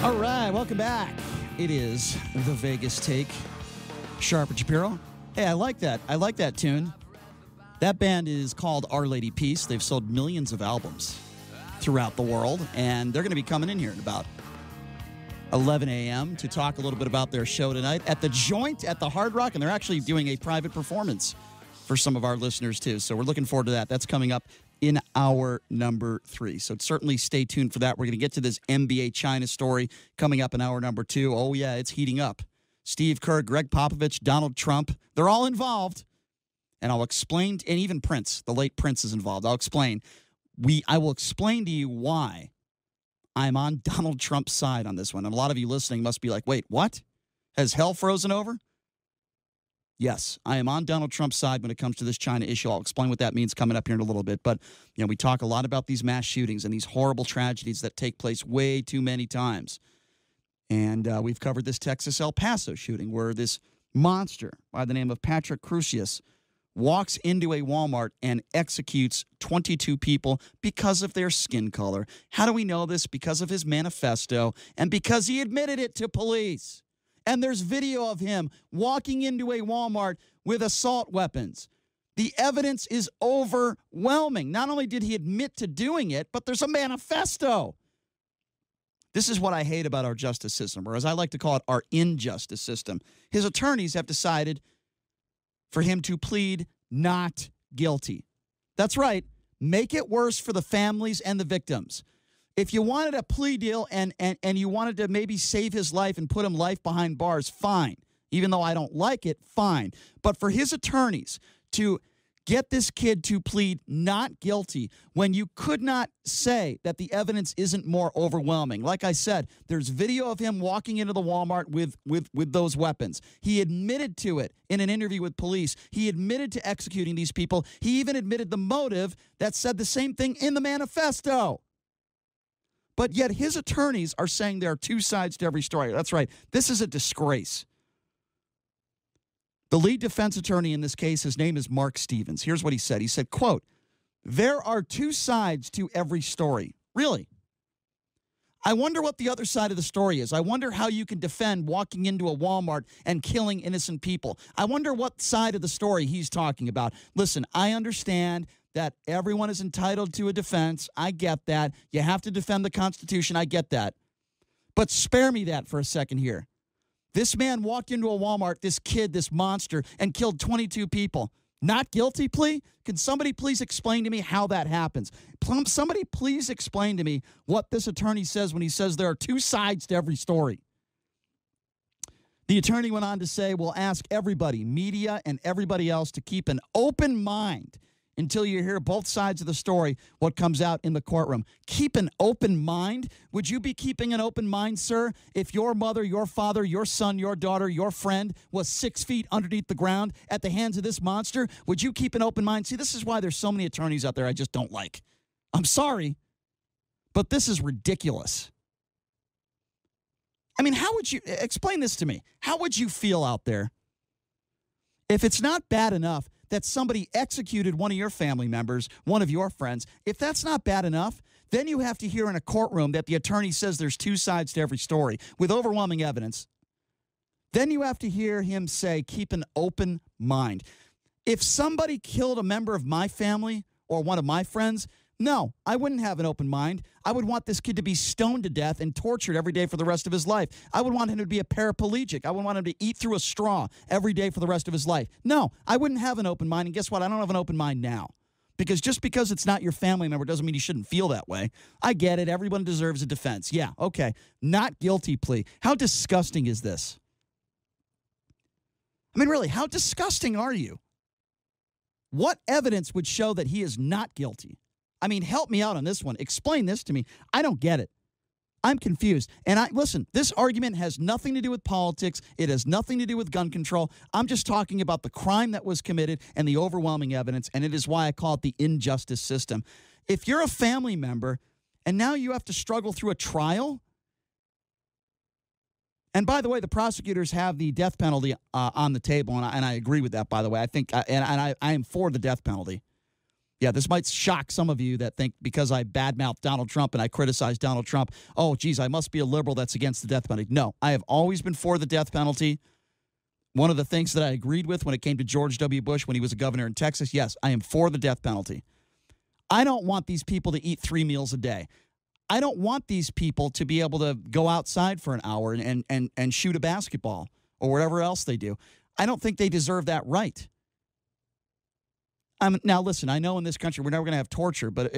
All right, welcome back. It is the Vegas Take. Sharp and Shapiro. Hey, I like that. I like that tune. That band is called Our Lady Peace. They've sold millions of albums throughout the world, and they're going to be coming in here at about 11 a.m. to talk a little bit about their show tonight at the Joint at the Hard Rock, and they're actually doing a private performance for some of our listeners, too. So we're looking forward to that. That's coming up in hour number 3. So certainly stay tuned for that. We're going to get to this NBA China story coming up in hour number 2. Oh, yeah, it's heating up. Steve Kerr, Greg Popovich, Donald Trump, they're all involved. And I'll explain, and even Prince, the late Prince is involved. I'll explain. I will explain to you why I'm on Donald Trump's side on this one. And a lot of you listening must be like, wait, what? Has hell frozen over? Yes, I am on Donald Trump's side when it comes to this China issue. I'll explain what that means coming up here in a little bit. But, you know, we talk a lot about these mass shootings and these horrible tragedies that take place way too many times. And we've covered this Texas El Paso shooting where this monster by the name of Patrick Crusius walks into a Walmart and executes 22 people because of their skin color. How do we know this? Because of his manifesto and because he admitted it to police. And there's video of him walking into a Walmart with assault weapons. The evidence is overwhelming. Not only did he admit to doing it, but there's a manifesto. This is what I hate about our justice system, or as I like to call it, our injustice system. His attorneys have decided for him to plead not guilty. That's right. Make it worse for the families and the victims. If you wanted a plea deal and you wanted to maybe save his life and put him life behind bars, fine. Even though I don't like it, fine. But for his attorneys to get this kid to plead not guilty when you could not say that the evidence isn't more overwhelming. Like I said, there's video of him walking into the Walmart with those weapons. He admitted to it in an interview with police. He admitted to executing these people. He even admitted the motive that said the same thing in the manifesto. But yet his attorneys are saying there are two sides to every story. That's right. This is a disgrace. The lead defense attorney in this case, his name is Mark Stevens. Here's what he said. He said, quote, "There are two sides to every story." Really? I wonder what the other side of the story is. I wonder how you can defend walking into a Walmart and killing innocent people. I wonder what side of the story he's talking about. Listen, I understand that everyone is entitled to a defense. I get that. You have to defend the Constitution. I get that. But spare me that for a second here. This man walked into a Walmart, this kid, this monster, and killed 22 people. Not guilty plea? Can somebody please explain to me how that happens? Somebody please explain to me what this attorney says when he says there are two sides to every story. The attorney went on to say, we'll ask everybody, media and everybody else, to keep an open mind until you hear both sides of the story, what comes out in the courtroom. Keep an open mind? Would you be keeping an open mind, sir, if your mother, your father, your son, your daughter, your friend was 6 feet underneath the ground at the hands of this monster? Would you keep an open mind? See, this is why there's so many attorneys out there I just don't like. I'm sorry, but this is ridiculous. I mean, how would you, explain this to me. How would you feel out there if it's not bad enough that somebody executed one of your family members, one of your friends? If that's not bad enough, then you have to hear in a courtroom that the attorney says there's two sides to every story with overwhelming evidence. Then you have to hear him say, keep an open mind. If somebody killed a member of my family or one of my friends, no, I wouldn't have an open mind. I would want this kid to be stoned to death and tortured every day for the rest of his life. I would want him to be a paraplegic. I would want him to eat through a straw every day for the rest of his life. No, I wouldn't have an open mind. And guess what? I don't have an open mind now. Because just because it's not your family member doesn't mean you shouldn't feel that way. I get it. Everyone deserves a defense. Yeah, okay. Not guilty plea. How disgusting is this? I mean, really, how disgusting are you? What evidence would show that he is not guilty? I mean, help me out on this one. Explain this to me. I don't get it. I'm confused. And listen, this argument has nothing to do with politics. It has nothing to do with gun control. I'm just talking about the crime that was committed and the overwhelming evidence, and it is why I call it the injustice system. If you're a family member and now you have to struggle through a trial, and by the way, the prosecutors have the death penalty on the table, and I agree with that, by the way. I think, and I am for the death penalty. Yeah, this might shock some of you that think because I badmouth Donald Trump and I criticize Donald Trump, oh, geez, I must be a liberal that's against the death penalty. No, I have always been for the death penalty. One of the things that I agreed with when it came to George W. Bush when he was a governor in Texas, yes, I am for the death penalty. I don't want these people to eat 3 meals a day. I don't want these people to be able to go outside for an hour and shoot a basketball or whatever else they do. I don't think they deserve that right. Now, listen, I know in this country we're never going to have torture, but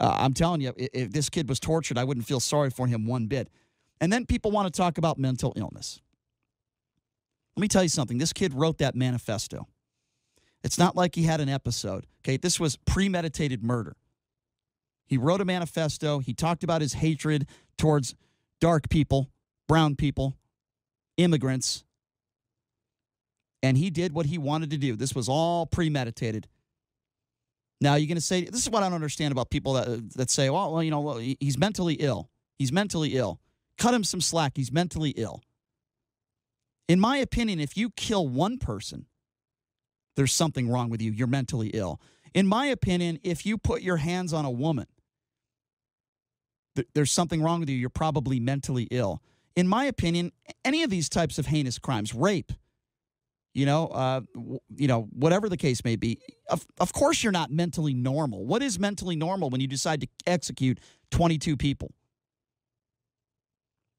I'm telling you, if this kid was tortured, I wouldn't feel sorry for him one bit. And then people want to talk about mental illness. Let me tell you something. This kid wrote that manifesto. It's not like he had an episode. Okay, this was premeditated murder. He wrote a manifesto. He talked about his hatred towards dark people, brown people, immigrants. And he did what he wanted to do. This was all premeditated. Now, you're going to say, this is what I don't understand about people that say, well, you know, he's mentally ill. He's mentally ill. Cut him some slack. He's mentally ill. In my opinion, if you kill one person, there's something wrong with you. You're mentally ill. In my opinion, if you put your hands on a woman, there's something wrong with you. You're probably mentally ill. In my opinion, any of these types of heinous crimes, rape, whatever the case may be, of course you're not mentally normal. What is mentally normal when you decide to execute 22 people?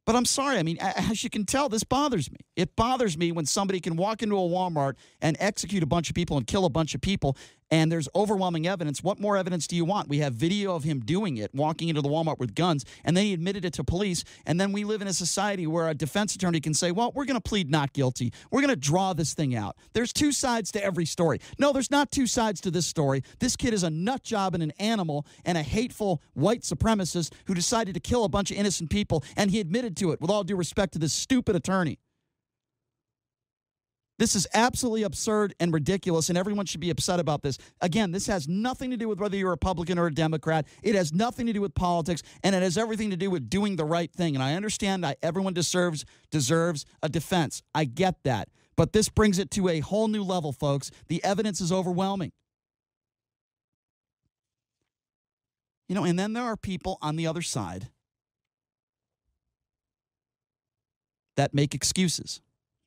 But I'm sorry. I mean, as you can tell, this bothers me. It bothers me when somebody can walk into a Walmart and execute a bunch of people and kill a bunch of people, and there's overwhelming evidence. What more evidence do you want? We have video of him doing it, walking into the Walmart with guns, and then he admitted it to police. And then we live in a society where a defense attorney can say, well, we're going to plead not guilty. We're going to draw this thing out. There's two sides to every story. No, there's not two sides to this story. This kid is a nut job and an animal and a hateful white supremacist who decided to kill a bunch of innocent people, and he admitted to it, with all due respect to this stupid attorney. This is absolutely absurd and ridiculous, and everyone should be upset about this. Again, this has nothing to do with whether you're a Republican or a Democrat. It has nothing to do with politics, and it has everything to do with doing the right thing. And I understand that everyone deserves a defense. I get that. But this brings it to a whole new level, folks. The evidence is overwhelming. And then there are people on the other side that make excuses.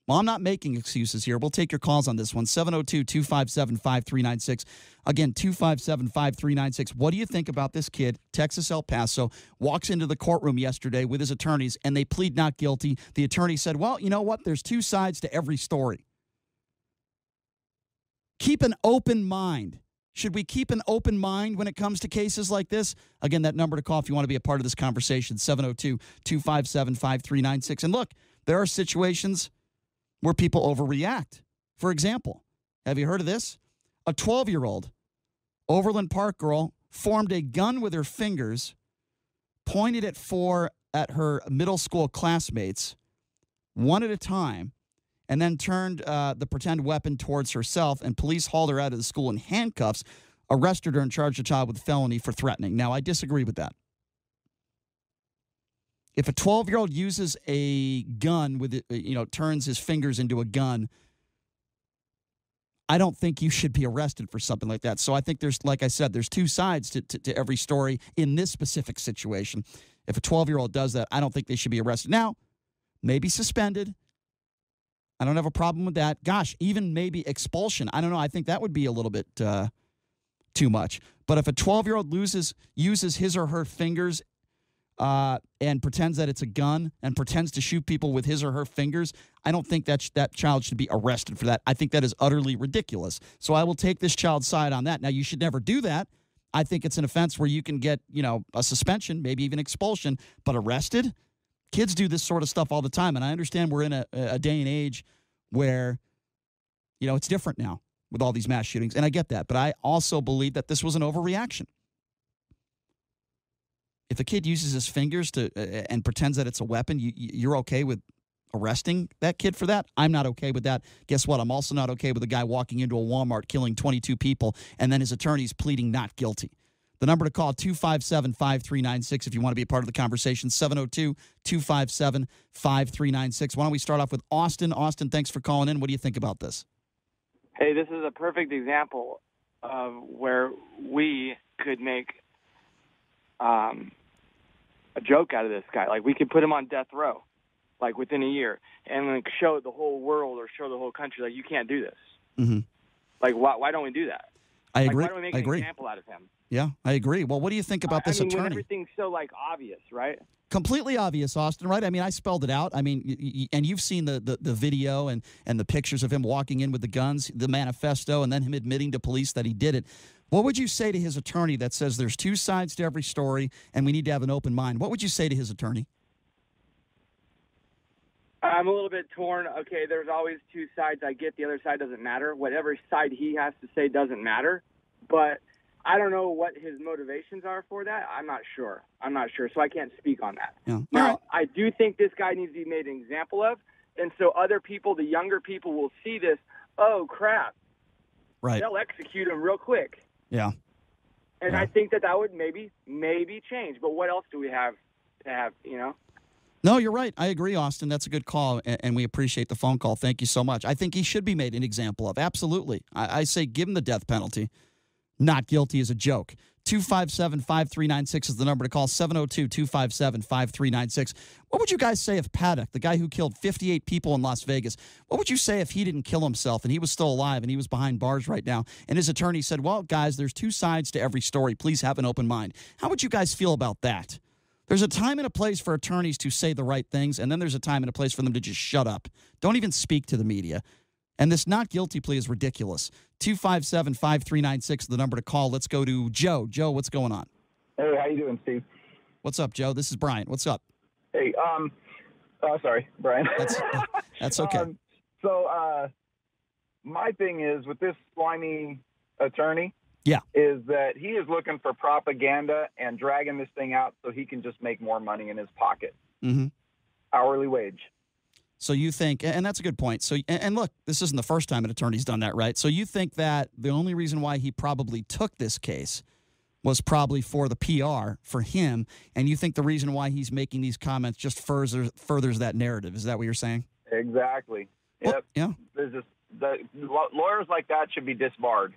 Well, I'm not making excuses here. We'll take your calls on this one. 702-257-5396. Again, 257-5396. What do you think about this kid, Texas El Paso, walks into the courtroom yesterday with his attorneys, and they plead not guilty? The attorney said, well, you know what? There's two sides to every story. Keep an open mind. Should we keep an open mind when it comes to cases like this? Again, that number to call if you want to be a part of this conversation, 702-257-5396. And look, there are situations where people overreact. For example, have you heard of this? A 12-year-old Overland Park girl formed a gun with her fingers, pointed it at her middle school classmates, one at a time, and then turned the pretend weapon towards herself, and police hauled her out of the school in handcuffs, arrested her, and charged the child with felony for threatening. Now, I disagree with that. If a 12-year-old uses a gun with it, turns his fingers into a gun, I don't think you should be arrested for something like that. So I think like I said, there's two sides to every story in this specific situation. If a 12-year-old does that, I don't think they should be arrested. Now, maybe suspended. I don't have a problem with that. Gosh, even maybe expulsion. I don't know. I think that would be a little bit too much. But if a 12-year-old uses his or her fingers and pretends that it's a gun and pretends to shoot people with his or her fingers, I don't think that child should be arrested for that. I think that is utterly ridiculous. So I will take this child's side on that. Now, you should never do that. I think it's an offense where you can get, a suspension, maybe even expulsion, but arrested? Kids do this sort of stuff all the time, and I understand we're in a day and age where, it's different now with all these mass shootings, and I get that. But I also believe that this was an overreaction. If a kid uses his fingers and pretends that it's a weapon, you're okay with arresting that kid for that? I'm not okay with that. Guess what? I'm also not okay with a guy walking into a Walmart, killing 22 people, and then his attorney's pleading not guilty. The number to call, 257-5396, if you want to be a part of the conversation, 702-257-5396. Why don't we start off with Austin? Austin, thanks for calling in. What do you think about this? Hey, this is a perfect example. of where we could make a joke out of this guy. Like, we could put him on death row, like, within a year, and like show the whole world or show the whole country, like, you can't do this. Mm-hmm. Like, why don't we do that? I agree. Like, why don't we make an example out of him? Yeah, I agree. Well, what do you think about this attorney? When everything's so, like, obvious, right? Completely obvious, Austin, right? I mean, I spelled it out. I mean, and you've seen the video and the pictures of him walking in with the guns, the manifesto, and then him admitting to police that he did it. What would you say to his attorney that says there's two sides to every story and we need to have an open mind? What would you say to his attorney? I'm a little bit torn. Okay, there's always two sides. I get the other side doesn't matter. Whatever side he has to say doesn't matter. But I don't know what his motivations are for that. I'm not sure. So I can't speak on that. Yeah. Now, right. I do think this guy needs to be made an example of. And so other people, the younger people, will see this. Oh, crap. Right. They'll execute him real quick. Yeah. And I think that would maybe change. But what else do we have to have, you know? No, you're right. I agree, Austin. That's a good call, and we appreciate the phone call. Thank you so much. I think he should be made an example of. Absolutely. I say give him the death penalty. Not guilty is a joke. 257-5396 is the number to call, 702-257-5396. What would you guys say if Paddock, the guy who killed 58 people in Las Vegas, what would you say if he didn't kill himself and he was still alive and he was behind bars right now and his attorney said, well, guys, there's two sides to every story. Please have an open mind. How would you guys feel about that? There's a time and a place for attorneys to say the right things, and then there's a time and a place for them to just shut up. Don't even speak to the media. And this not guilty plea is ridiculous. 257-5396 is the number to call. Let's go to Joe. Joe, what's going on? Hey, how you doing, Steve? What's up, Joe? This is Brian. What's up? Hey, sorry, Brian. That's okay. My thing is with this slimy attorney, is that he is looking for propaganda and dragging this thing out so he can just make more money in his pocket. Mm-hmm. Hourly wage. So you think, and that's a good point. So, and look, this isn't the first time an attorney's done that, right? So you think that the only reason why he probably took this case was probably for the PR for him, and you think the reason why he's making these comments just furthers that narrative. Is that what you're saying? Exactly. Well, yep. Yeah. There's just lawyers like that should be disbarred.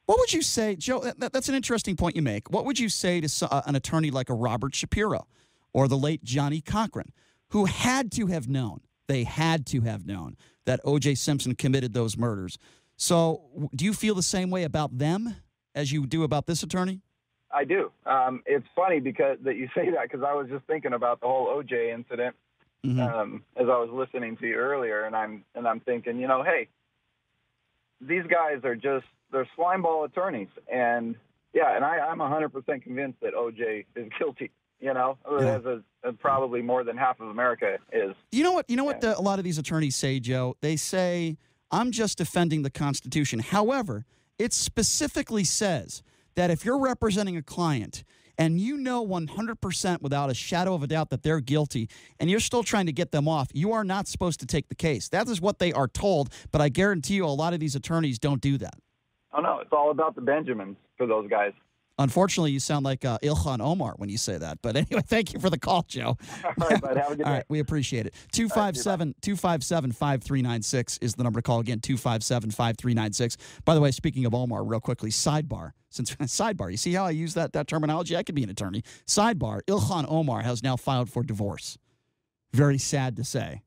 What would you say, Joe? That's an interesting point you make. What would you say to an attorney like a Robert Shapiro or the late Johnny Cochran, who had to have known, that O.J. Simpson committed those murders? So do you feel the same way about them as you do about this attorney? I do. It's funny that you say that because I was just thinking about the whole O.J. incident as I was listening to you earlier, and I'm thinking, hey, these guys are they're slimeball attorneys, and I'm 100% convinced that O.J. is guilty. As probably more than half of America is. You know what a lot of these attorneys say, Joe? They say, I'm just defending the Constitution. However, it specifically says that if you're representing a client and 100% without a shadow of a doubt that they're guilty and you're still trying to get them off, you are not supposed to take the case. That is what they are told, but I guarantee you a lot of these attorneys don't do that. Oh, no, it's all about the Benjamins for those guys. Unfortunately, you sound like Ilhan Omar when you say that. But anyway, thank you for the call, Joe. All right, bud. Have a good day. All right, we appreciate it. 257-5396 is the number to call. Again, 257-5396. By the way, speaking of Omar, real quickly, sidebar. Sidebar, you see how I use that terminology? I could be an attorney. Sidebar, Ilhan Omar has now filed for divorce. Very sad to say.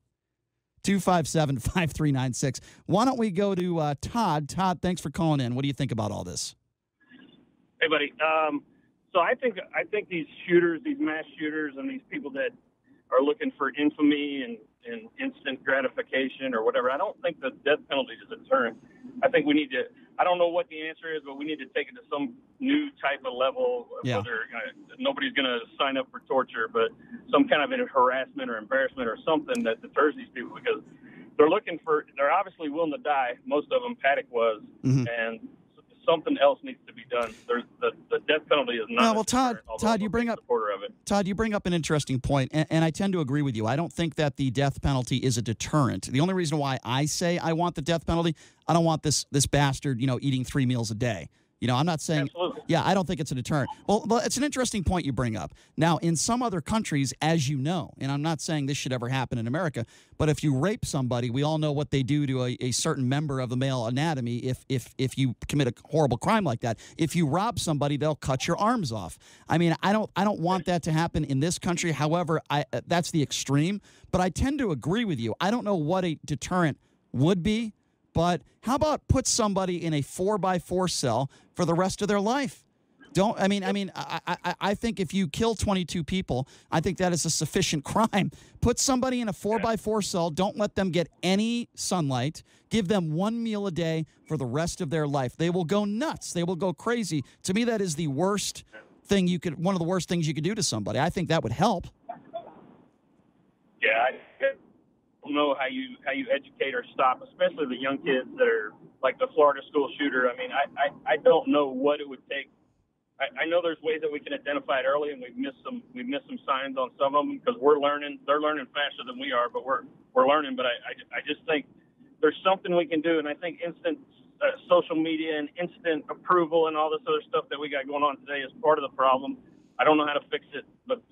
257-5396. Why don't we go to Todd? Todd, thanks for calling in. What do you think about all this? Hey, buddy. So I think these shooters, these mass shooters, and these people that are looking for infamy and instant gratification or whatever, I don't think the death penalty is a deterrent. I think we need to. I don't know what the answer is, but we need to take it to some new type of level. Yeah. Whether nobody's going to sign up for torture, but some kind of harassment or embarrassment or something that deters these people because they're obviously willing to die. Most of them, Paddock was, and something else needs to be done. The death penalty is not. Well, Todd, you bring up an interesting point, and I tend to agree with you. I don't think that the death penalty is a deterrent. The only reason why I say I want the death penalty, I don't want this bastard, eating 3 meals a day. I'm not saying, Absolutely. yeah, I don't think it's a deterrent. Well, it's an interesting point you bring up. Now, in some other countries, as you know, and I'm not saying this should ever happen in America, but if you rape somebody, we all know what they do to a certain member of the male anatomy if you commit a horrible crime like that. If you rob somebody, they'll cut your arms off. I mean, I don't want that to happen in this country. However, that's the extreme. But I tend to agree with you. I don't know what a deterrent would be. But how about put somebody in a 4x4 cell for the rest of their life? I think if you kill 22 people, I think that is a sufficient crime. Put somebody in a 4x4 cell. Don't let them get any sunlight. Give them one meal a day for the rest of their life. They will go nuts. They will go crazy. To me, that is the worst thing one of the worst things you could do to somebody. I think that would help. Yeah, I don't know how you educate or stop, especially the young kids that are like the Florida school shooter. I mean, I don't know what it would take. I know there's ways that we can identify it early, and we've missed some signs on some of them because we're learning. They're learning faster than we are, but we're learning. But I just think there's something we can do, and I think instant social media and instant approval and all this other stuff that we got going on today is part of the problem. I don't know how to fix it, but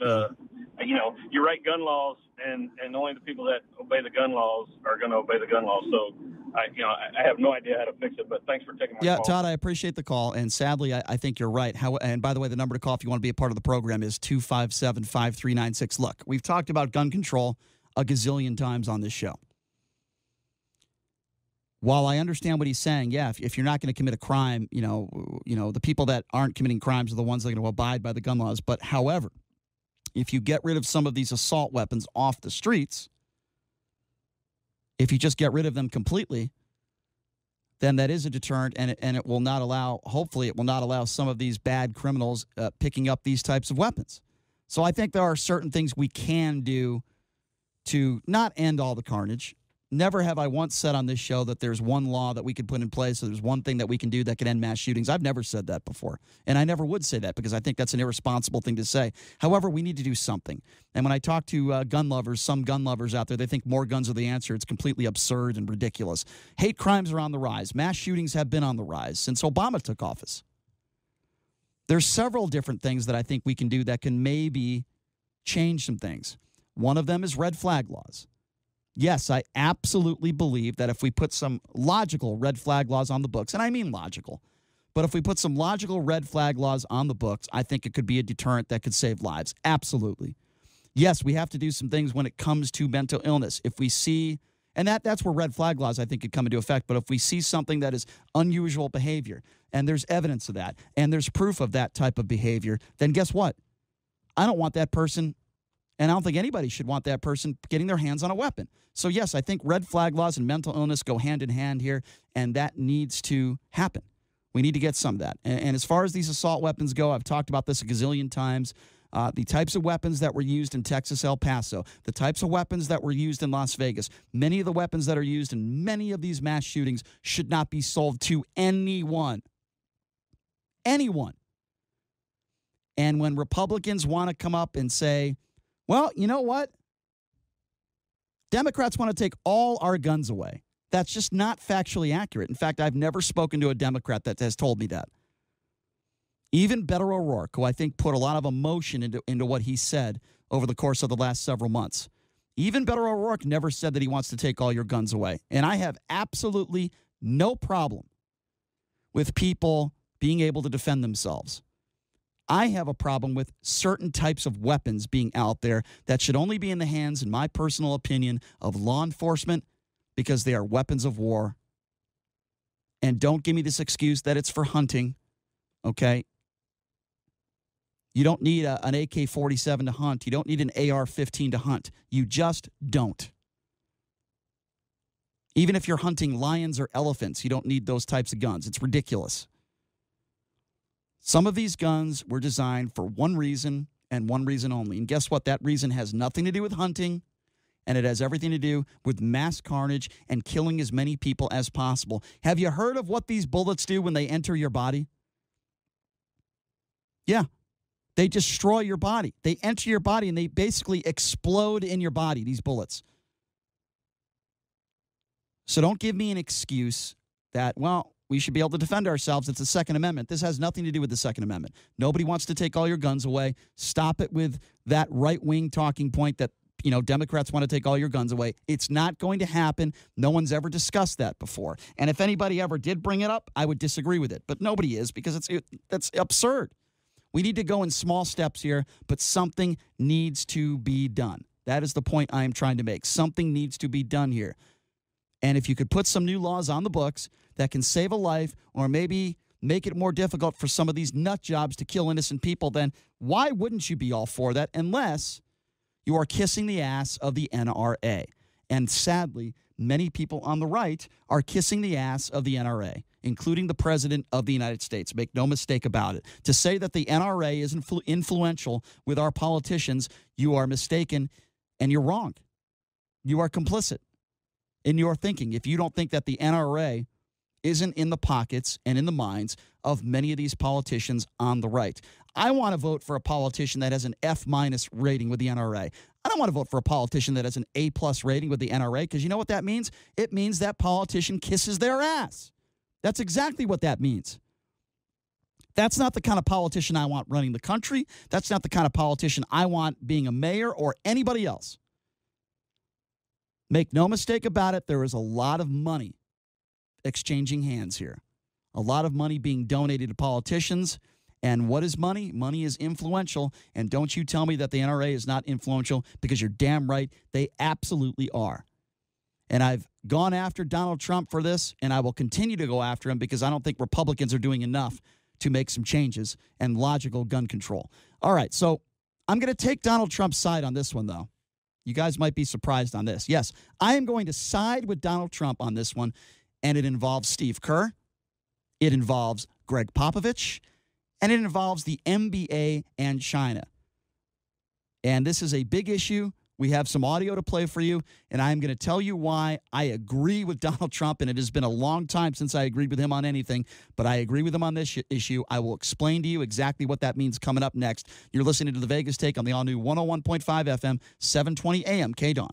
you write gun laws, and only the people that obey the gun laws are going to obey the gun laws. So, I have no idea how to fix it. But thanks for taking my call. Yeah, Todd, I appreciate the call, and sadly, I think you're right. And by the way, the number to call if you want to be a part of the program is 257-5396. Look, we've talked about gun control a gazillion times on this show. While I understand what he's saying, yeah, if you're not going to commit a crime, the people that aren't committing crimes are the ones that are going to abide by the gun laws. But however, if you get rid of some of these assault weapons off the streets, if you just get rid of them completely, then that is a deterrent, and it will not allow, hopefully it will not allow some of these bad criminals picking up these types of weapons. So I think there are certain things we can do to not end all the carnage. Never have I once said on this show that there's one law that we could put in place, or there's one thing that we can do that can end mass shootings. I've never said that before, and I never would say that because I think that's an irresponsible thing to say. However, we need to do something. And when I talk to gun lovers, some gun lovers out there, they think more guns are the answer. It's completely absurd and ridiculous. Hate crimes are on the rise. Mass shootings have been on the rise since Obama took office. There's several different things that I think we can do that can maybe change some things. One of them is red flag laws. Yes, I absolutely believe that if we put some logical red flag laws on the books, and I mean logical, but if we put some logical red flag laws on the books, I think it could be a deterrent that could save lives. Absolutely. Yes, we have to do some things when it comes to mental illness. If we see, and that's where red flag laws, I think, could come into effect, but if we see something that is unusual behavior, and there's evidence of that, and there's proof of that type of behavior, then guess what? I don't want that person, and I don't think anybody should want that person getting their hands on a weapon. So, yes, I think red flag laws and mental illness go hand in hand here, and that needs to happen. We need to get some of that. And as far as these assault weapons go, I've talked about this a gazillion times. The types of weapons that were used in Texas, El Paso, the types of weapons that were used in Las Vegas, many of the weapons that are used in many of these mass shootings should not be sold to anyone. Anyone. And when Republicans want to come up and say, well, you know what? Democrats want to take all our guns away. That's just not factually accurate. In fact, I've never spoken to a Democrat that has told me that. Even Beto O'Rourke, who I think put a lot of emotion into what he said over the course of the last several months, even Beto O'Rourke never said that he wants to take all your guns away. And I have absolutely no problem with people being able to defend themselves. I have a problem with certain types of weapons being out there that should only be in the hands, in my personal opinion, of law enforcement because they are weapons of war. And don't give me this excuse that it's for hunting, okay? You don't need an AK-47 to hunt. You don't need an AR-15 to hunt. You just don't. Even if you're hunting lions or elephants, you don't need those types of guns. It's ridiculous. Some of these guns were designed for one reason and one reason only. And guess what? That reason has nothing to do with hunting, and it has everything to do with mass carnage and killing as many people as possible. Have you heard of what these bullets do when they enter your body? Yeah. They destroy your body. They enter your body, and they basically explode in your body, these bullets. So don't give me an excuse that, well, We should be able to defend ourselves. It's the Second Amendment. This has nothing to do with the Second Amendment. Nobody wants to take all your guns away. Stop it with that right-wing talking point that, Democrats want to take all your guns away. It's not going to happen. No one's ever discussed that before. And if anybody ever did bring it up, I would disagree with it. But nobody is, because that's absurd. We need to go in small steps here, but something needs to be done. That is the point I am trying to make. Something needs to be done here. And if you could put some new laws on the books that can save a life, or maybe make it more difficult for some of these nut jobs to kill innocent people, then why wouldn't you be all for that, unless you are kissing the ass of the NRA? And sadly, many people on the right are kissing the ass of the NRA, including the President of the United States. Make no mistake about it. To say that the NRA is influential with our politicians, you are mistaken and you're wrong. You are complicit in your thinking if you don't think that the NRA isn't in the pockets and in the minds of many of these politicians on the right. I want to vote for a politician that has an F- rating with the NRA. I don't want to vote for a politician that has an A+ rating with the NRA, because you know what that means? It means that politician kisses their ass. That's exactly what that means. That's not the kind of politician I want running the country. That's not the kind of politician I want being a mayor or anybody else. Make no mistake about it, there is a lot of money exchanging hands here. A lot of money being donated to politicians. And what is money? Money is influential. And don't you tell me that the NRA is not influential, because you're damn right they absolutely are. And I've gone after Donald Trump for this, and I will continue to go after him, because I don't think Republicans are doing enough to make some changes and logical gun control. All right, so I'm going to take Donald Trump's side on this one, though. You guys might be surprised on this. Yes, I am going to side with Donald Trump on this one, and it involves Steve Kerr. It involves Greg Popovich. And it involves the NBA and China. And this is a big issue. We have some audio to play for you, and I'm going to tell you why I agree with Donald Trump, and it has been a long time since I agreed with him on anything, but I agree with him on this issue. I will explain to you exactly what that means coming up next. You're listening to The Vegas Take on the all-new 101.5 FM, 720 AM, KDAWN.